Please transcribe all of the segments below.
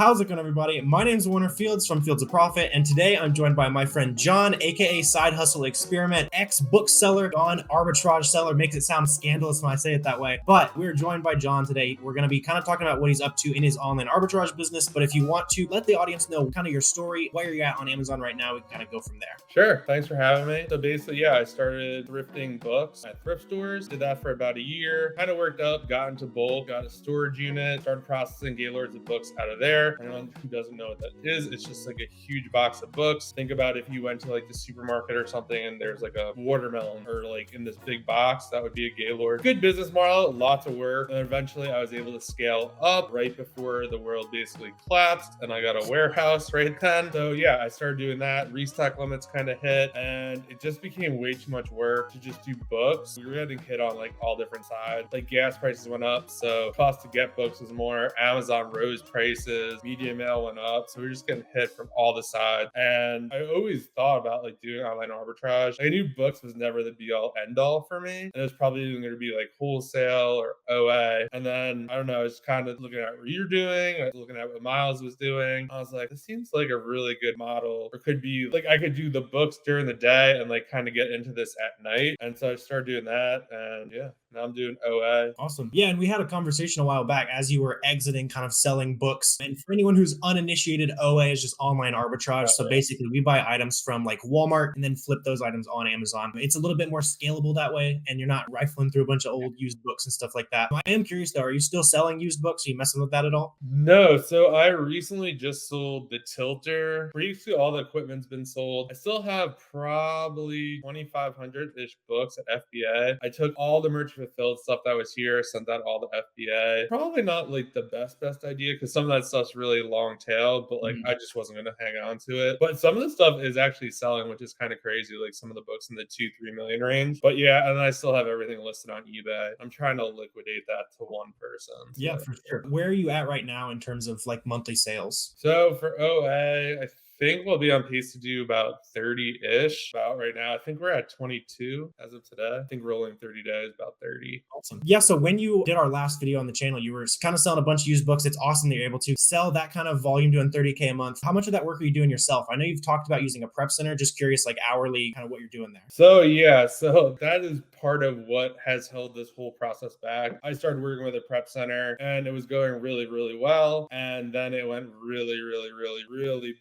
How's it going, everybody? My name is Warner Fields from Fields of Profit, and today I'm joined by my friend John, aka Side Hustle Experiment, ex-bookseller, John, arbitrage seller. Makes it sound scandalous when I say it that way, but we're joined by John today. We're going to be kind of talking about what he's up to in his online arbitrage business, but if you want to let the audience know kind of your story, where you're at on Amazon right now, we can kind of go from there. Sure. Thanks for having me. So basically, yeah, I started thrifting books at thrift stores. Did that for about a year. Kind of worked up, got into bulk, got a storage unit, started processing gaylords of books out of there. Anyone who doesn't know what that is, it's just like a huge box of books. Think about if you went to like the supermarket or something and there's like a watermelon or like in this big box, that would be a gaylord. Good business model, lots of work. And eventually I was able to scale up right before the world basically collapsed and I got a warehouse right then. So yeah, I started doing that. Restock limits kind of hit and it just became way too much work to just do books. We were getting hit on like all different sides. Like gas prices went up, so cost to get books was more. Amazon rose prices, media mail went up, so we were just getting hit from all the sides. And I always thought about like doing online arbitrage. I knew books was never the be all end all for me, and it was probably going to be like wholesale or OA. And then I don't know, I was kind of looking at what you're doing, I was looking at what Miles was doing. I was like, this seems like a really good model, or could be like I could do the books during the day and like kind of get into this at night. And so I started doing that, and yeah, now I'm doing OA. Awesome. Yeah, and we had a conversation a while back as you were exiting kind of selling books. And for anyone who's uninitiated, OA is just online arbitrage. So basically we buy items from like Walmart and then flip those items on Amazon. It's a little bit more scalable that way, and you're not rifling through a bunch of old used books and stuff like that. I am curious though, are you still selling used books? Are you messing with that at all? No, so I recently just sold the tilter. Basically, all the equipment's been sold. I still have probably 2,500-ish books at FBA. I took all the merchant fulfilled stuff that was here, sent that all to FBA. Probably not like the best idea because some of that stuff's really long tailed, but like I just wasn't gonna hang on to it. But some of the stuff is actually selling, which is kind of crazy. Like some of the books in the 2-3 million range. But yeah, and then I still have everything listed on eBay. I'm trying to liquidate that to one person. Yeah, for sure. Where are you at right now in terms of like monthly sales? So for OA, I think we'll be on pace to do about 30-ish about right now. I think we're at 22 as of today. I think rolling 30 days, about 30. Awesome. Yeah, so when you did our last video on the channel, you were kind of selling a bunch of used books. It's awesome that you're able to sell that kind of volume doing 30K a month. How much of that work are you doing yourself? I know you've talked about using a prep center. Just curious, like hourly, kind of what you're doing there. So yeah, so that is part of what has held this whole process back. I started working with a prep center and it was going really well. And then it went really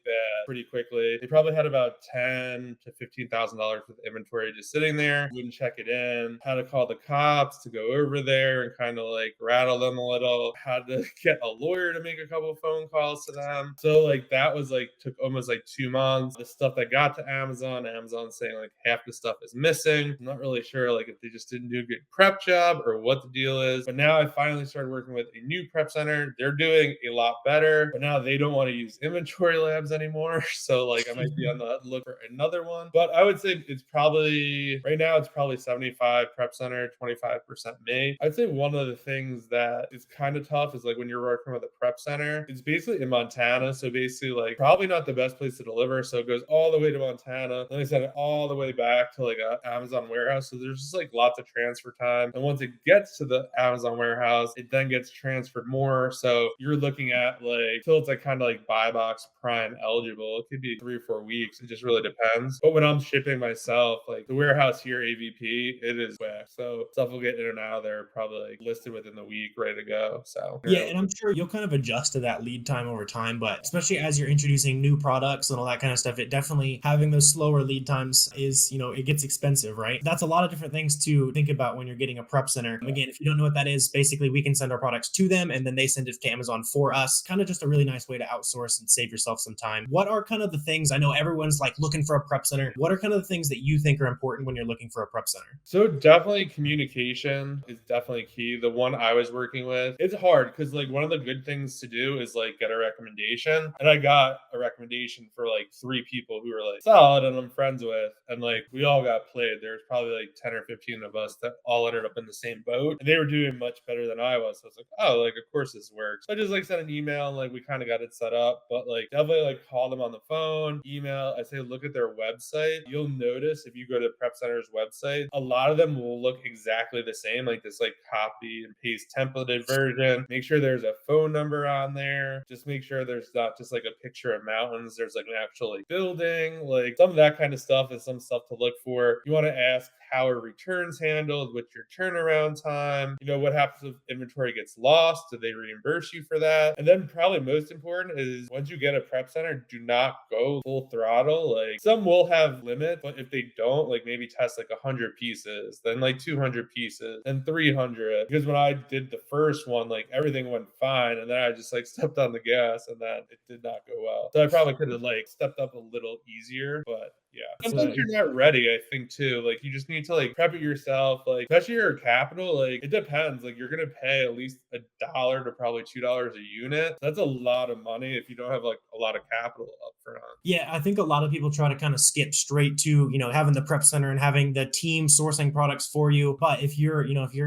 bad pretty quickly. They probably had about $10,000 to $15,000 worth of inventory just sitting there. Wouldn't check it in. Had to call the cops to go over there and kind of like rattle them a little. Had to get a lawyer to make a couple phone calls to them. So like that was like took almost like 2 months. The stuff that got to Amazon saying like half the stuff is missing. I'm not really sure like if they just didn't do a good prep job or what the deal is. But now I finally started working with a new prep center. They're doing a lot better, but now they don't want to use inventory labs anymore. So like I might be on the look for another one. But I would say it's probably right now it's probably 75 prep center, 25% me. I'd say one of the things that is kind of tough is like when you're working with a prep center, it's basically in Montana. So basically like probably not the best place to deliver. So it goes all the way to Montana. Then they send it all the way back to like a Amazon warehouse. So there's just like lots of transfer time. And once it gets to the Amazon warehouse, it then gets transferred more. So you're looking at like till it's like kind of like buy box prime eligible. It could be 3 or 4 weeks. It just really depends. But when I'm shipping myself, like the warehouse here, AVP, it is quick. So stuff will get in and out of there probably like listed within the week, ready to go. So yeah, and I'm sure you'll kind of adjust to that lead time over time, but especially as you're introducing new products and all that kind of stuff, it definitely having those slower lead times is, it gets expensive, right? That's a lot of different things to think about when you're getting a prep center. Again, if you don't know what that is, basically we can send our products to them and then they send it to Amazon for us. Kind of just a really nice way to outsource and save yourself some time. What are kind of the things, I know everyone's like looking for a prep center. What are kind of the things that you think are important when you're looking for a prep center? So definitely communication is definitely key. The one I was working with, it's hard because like one of the good things to do is like get a recommendation. And I got a recommendation for like 3 people who were like solid and I'm friends with. And like we all got played. There's probably like 10 or 15 of us that all ended up in the same boat. And they were doing much better than I was. So I was like, oh, like of course this works. So I just like sent an email and like we kind of got it set up. But like definitely like call them them on the phone, email. I say, look at their website. You'll notice if you go to Prep Center's website, a lot of them will look exactly the same, like this like copy and paste templated version. Make sure there's a phone number on there. Just make sure there's not just like a picture of mountains. There's like an actual like building, like some of that kind of stuff is some stuff to look for. You want to ask how are returns handled, what's your turnaround time, what happens if inventory gets lost, do they reimburse you for that? And then probably most important is once you get a prep center, do not go full throttle. Like some will have limits, but if they don't, like maybe test like 100 pieces, then like 200 pieces, then 300. Because when I did the first one, like everything went fine, and then I just like stepped on the gas, and then it did not go well. So I probably could have like stepped up a little easier, but yeah. Sometimes you're not ready, I think, too. Like, you just need to, like, prep it yourself. Like, especially your capital, like, it depends. Like, you're going to pay at least $1 to probably $2 a unit. That's a lot of money if you don't have, like, a lot of capital up front. Yeah, I think a lot of people try to kind of skip straight to, having the prep center and having the team sourcing products for you. But if you're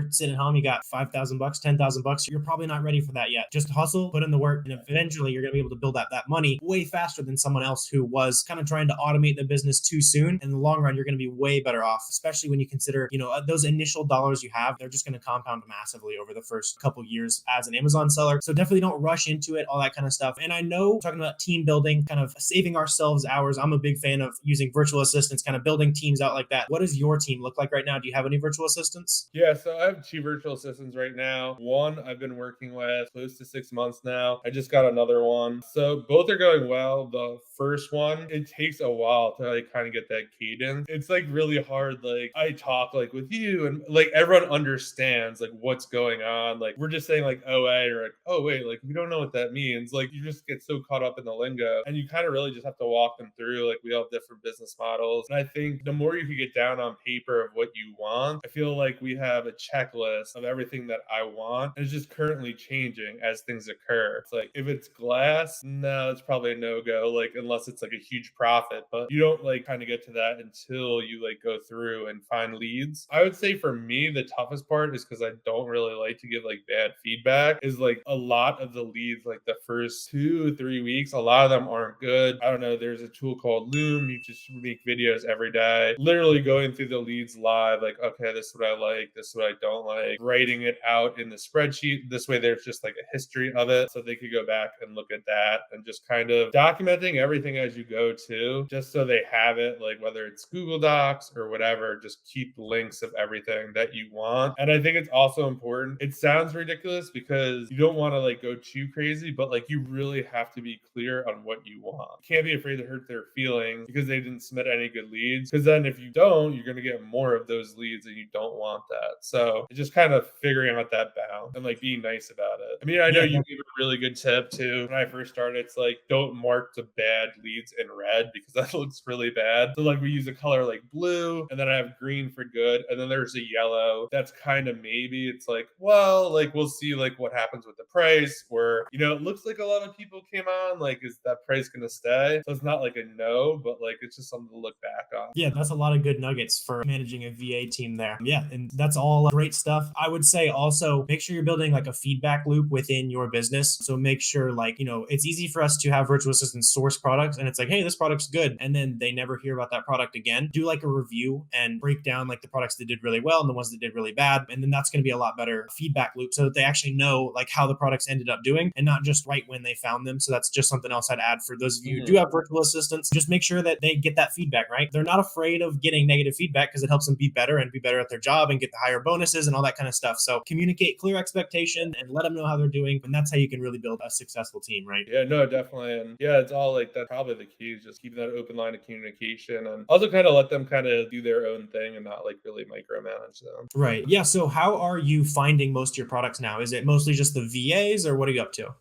sitting at home, you got $5,000, $10,000, you're probably not ready for that yet. Just hustle, put in the work, and eventually you're going to be able to build that money way faster than someone else who was kind of trying to automate the business too soon. In the long run, you're going to be way better off, especially when you consider, those initial dollars you have, they're just going to compound massively over the first couple years as an Amazon seller. So definitely don't rush into it, all that kind of stuff. And I know talking about team building, kind of saving ourselves hours, I'm a big fan of using virtual assistants, kind of building teams out like that. What does your team look like right now? Do you have any virtual assistants? Yeah, so I have 2 virtual assistants right now. One I've been working with close to 6 months now. I just got another one. So both are going well. The first one, it takes a while to like kind of get that cadence. It's like really hard. Like I talk like with you and like everyone understands like what's going on. Like we're just saying like OA or like, oh wait, like we don't know what that means. Like you just get so caught up in the lingo and you kind of really just have to walk them through. Like we all have different business models. And I think the more you can get down on paper of what you want, I feel like we have a checklist of everything that I want. And it's just currently changing as things occur. It's like if it's glass, no, it's probably a no-go, like unless it's like a huge profit. But you don't like kind of get to that until you like go through and find leads. I would say for me, the toughest part is because I don't really like to give like bad feedback, is like a lot of the leads, like the first 2 3 weeks, a lot of them aren't good. I don't know. There's a tool called Loom. You just make videos every day, literally going through the leads live. Like, okay, this is what I like. This is what I don't like. Writing it out in the spreadsheet. This way there's just like a history of it. So they could go back and look at that and just kind of documenting everything as you go too, just so they have it, like whether it's Google Docs or whatever, just keep links of everything that you want. And I think it's also important. It sounds ridiculous because you don't want to like go too crazy, but like you really have to be clear on what you want. You can't be afraid to hurt their feelings because they didn't submit any good leads. Because then if you don't, you're going to get more of those leads and you don't want that. So it's just kind of figuring out that balance and like being nice about it. I mean, I know you gave a really good tip too. When I first started, it's like don't mark the bad leads in red because that looks really bad. So like we use a color like blue, and then I have green for good, and then there's a yellow that's kind of maybe. It's like, well, like we'll see like what happens with the price, or it looks like a lot of people came on. Like, is that price gonna stay? So it's not like a no, but like it's just something to look back on. Yeah, that's a lot of good nuggets for managing a VA team there. Yeah, and that's all great stuff. I would say also make sure you're building like a feedback loop within your business. So make sure like, it's easy for us to have virtual assistants source products and it's like, hey, this product's good. And then they never hear about that product again. Do like a review and break down like the products that did really well and the ones that did really bad. And then that's going to be a lot better feedback loop so that they actually know like how the products ended up doing and not just right when they found them. So that's just something else I'd add for those of you who do have virtual assistants. Just make sure that they get that feedback, right? They're not afraid of getting negative feedback because it helps them be better and be better at their job and get the higher bonuses and all that kind of stuff. So communicate clear expectation and let them know how they're doing. And that's how you can really build a successful team, right? Yeah, no, definitely. And yeah, it's all like that's probably the key is just keeping that open line of communication and also kind of let them kind of do their own thing and not like really micromanage them. Right. Yeah. So how are you finding most of your products now? Is it mostly just the VAs or what are you up to?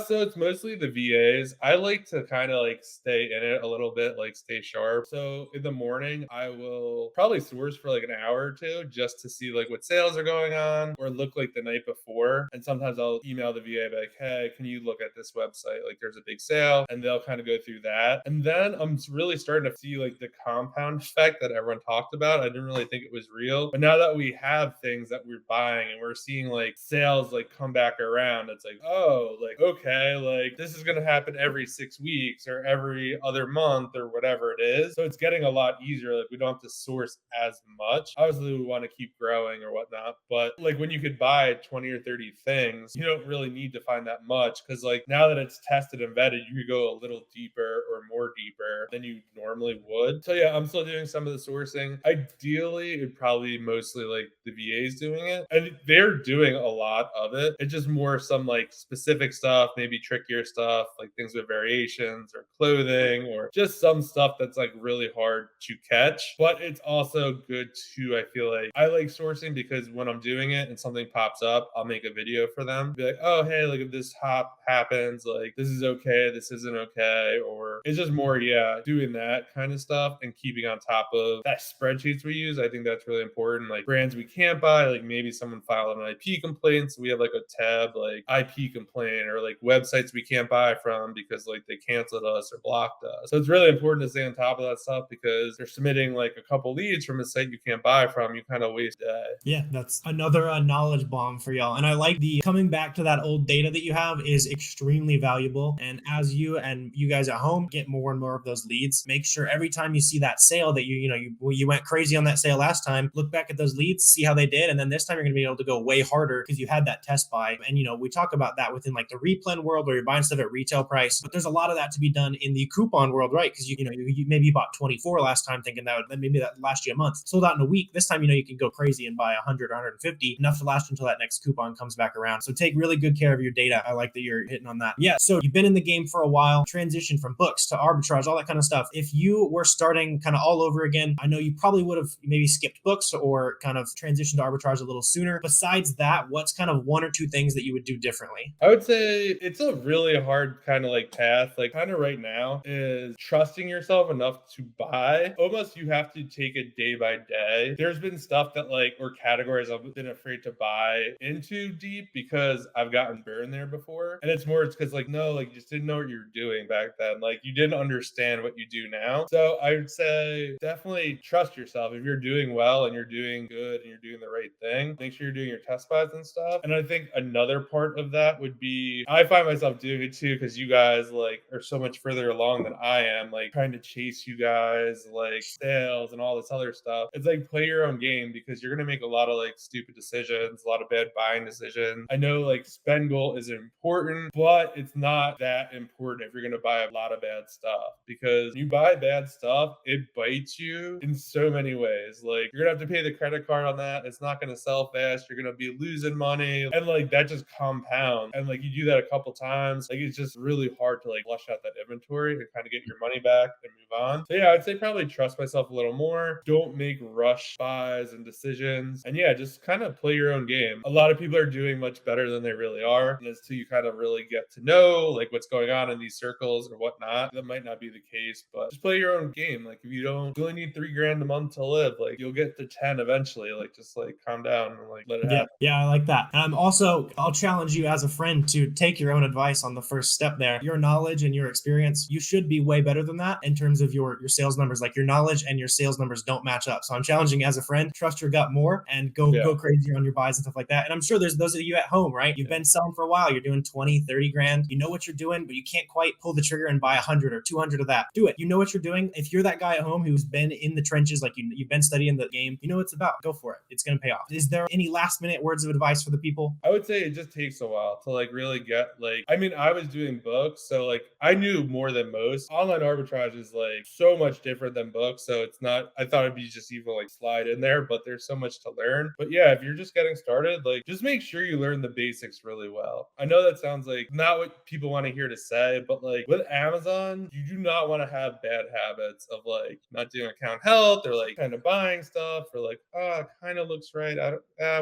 So it's mostly the VAs. I like to kind of like stay in it a little bit, like stay sharp. So in the morning, I will probably source for like an hour or two just to see like what sales are going on or look like the night before. And sometimes I'll email the VA like, hey, can you look at this website? Like there's a big sale, and they'll kind of go through that. And then I'm really starting to see like the compound effect that everyone talked about. I didn't really think it was real, but now that we have things that we're buying and we're seeing like sales like come back around, it's like, oh, like, okay, like this is going to happen every 6 weeks or or every other month or whatever it is. So it's getting a lot easier. Like we don't have to source as much. Obviously, we want to keep growing or whatnot, but like when you could buy 20 or 30 things, you don't really need to find that much because like now that it's tested and vetted, you could go a little deeper or more deeper than you normally would. So yeah, I'm still doing some of the sourcing. Ideally, it'd probably be mostly like the VAs doing it, and they're doing a lot of it. It's just more some like specific stuff, maybe trickier stuff, like things with variations or clothing or just some stuff that's like really hard to catch. But it's also good to, I feel like I like sourcing because when I'm doing it and something pops up, I'll make a video for them. Be like, oh, hey, like if this hop happens, like this is okay, this isn't okay. Or it's just more, yeah, doing that kind of stuff and keeping on top of that spreadsheets we use. I think that's really important. Like brands we can't buy, like maybe someone filed an IP complaint. So we have like a tab like IP complaint, or like websites we can't buy from because like they canceled us or blocked us. So it's really important to stay on top of that stuff because they're submitting like a couple leads from a site you can't buy from. You kind of waste a day. Yeah, that's another knowledge bomb for y'all. And I like the coming back to that old data that you have is extremely valuable. And as you and you guys at home get more and more of those leads, make sure every time you see that sale that you went crazy on that sale last time, look back at those leads, see how they did. And then this time you're going to be able to go way harder because you had that test buy. And, we talk about that within like the replen world where you're buying stuff at retail price. But there's a lot of that to be done in the coupon world, right? Because, you maybe you bought 24 last time thinking that maybe that last you a month, sold out in a week. This time, you can go crazy and buy 100 or 150, enough to last until that next coupon comes back around. So take really good care of your data. I like that you're hitting on that. Yeah. So you've been in the game for a while, transition from books to arbitrage, all that kind of stuff. If you were starting kind of all over again, I know you probably would have maybe skipped books or kind of transitioned to arbitrage a little sooner. Besides that, what's kind of one or two things that you would do differently? I would say it's a really hard kind of like path. Like kind of right now is trusting yourself enough to buy. Almost you have to take it day by day. There's been stuff that like, or categories I've been afraid to buy into deep because I've gotten burned there before. And it's because like, no, like you just didn't know what you were doing back then. Like you didn't understand what you do now. So I would say definitely trust yourself. If you're doing well and you're doing good and you're doing the right thing, make sure you're doing your test buys and stuff. And I think another part of that would be, I find myself doing it too, because you guys like are so much further along than I am, like trying to chase you guys, like sales and all this other stuff. It's like play your own game because you're going to make a lot of like stupid decisions, a lot of bad buying decisions. I know like spend goal is important, but it's not that important if you're going to buy a lot of bad stuff, because you buy bad stuff, it bites you in so many ways. Like you're going to have to pay the credit card on that. It's not going to sell fast. You're going to be losing money. And like that just compounds. And like you do that a couple times, like it's just really hard to like flush out that inventory and kind of get your money back and move on. So yeah, I'd say probably trust myself a little more. Don't make rush buys and decisions. And yeah, just kind of play your own game. A lot of people are doing much better than they really are. And it's till you kind of really get to know like what's going on in these circles or whatnot. That might not be the case, but just play your own game. Like if you only need $3,000 a month to live, like you'll get to 10 eventually. Like just like calm down and like let it happen. Yeah, I like that. And I'll challenge you as a friend to take your own advice on the first step there. Your knowledge and your experience, you should be way better than that in terms of your sales numbers. Like your knowledge and your sales numbers don't match up. So I'm challenging you as a friend, trust your gut more and go crazy on your buys and stuff like that. And I'm sure there's those of you at home, right? You've been selling for a while. You're doing 20, 30 grand. You know what you're doing, but you can't quite pull the trigger and buy 100 or 200 of that. Do it. You know what you're doing. If you're that guy at home who's been in the trenches, like you've been studying the game, you know what it's about. Go for it. It's going to pay off. Is there any last minute words of advice for the people? I would say it just takes a while to like really get like, I mean, I was doing books, so like I knew more than most. Online arbitrage is like so much different than books. So it's not, I thought it'd be just even like slide in there, but there's so much to learn. But yeah, if you're just getting started, like just make sure you learn the basics really well. I know that sounds like not what people want to hear to say, but like with Amazon, you do not want to have bad habits of like not doing account health or like kind of buying stuff or like, oh, it kind of looks right.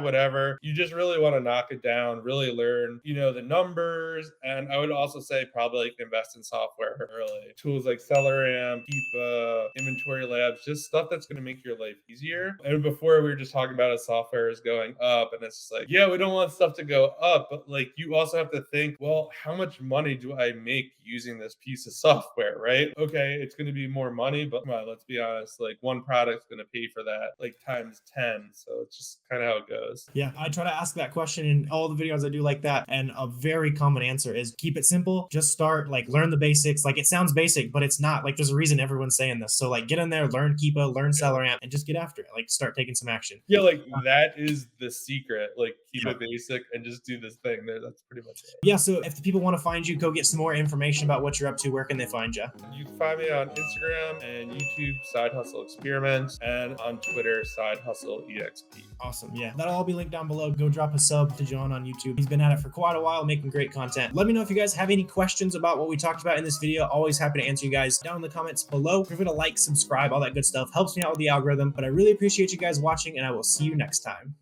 Whatever. You just really want to knock it down, really learn, the numbers. And I would also say probably like invest in software early. Tools like SellerAmp, Keepa, Inventory Labs, just stuff that's going to make your life easier. And before we were just talking about how software is going up, and it's just like, yeah, we don't want stuff to go up, but like you also have to think, well, how much money do I make using this piece of software, right? Okay, it's going to be more money, but come on, let's be honest, like one product's going to pay for that like times 10. So it's just kind of how it goes. Yeah, I try to ask that question in all the videos I do like that. And a very common answer is keep it simple. Just start, like learn the basics. basics. Like, it sounds basic, but it's not. Like, there's a reason everyone's saying this. So like, get in there, learn Keepa, learn SellerAmp, and just get after it. Like, start taking some action. Yeah, like that is the secret. Like keep Yeah. it basic and just do this thing there. That's pretty much it. Yeah, so if the people want to find you, go get some more information about what you're up to, where can they find you? You can find me on Instagram and YouTube, Side Hustle Experiments, and on Twitter, Side Hustle EXP. Awesome. Yeah, that'll all be linked down below. Go drop a sub to John on YouTube. He's been at it for quite a while, making great content. Let me know if you guys have any questions about what we talked about in this video. Always happy to answer you guys down in the comments below. Remember to like, subscribe, all that good stuff. Helps me out with the algorithm. But I really appreciate you guys watching, and I will see you next time.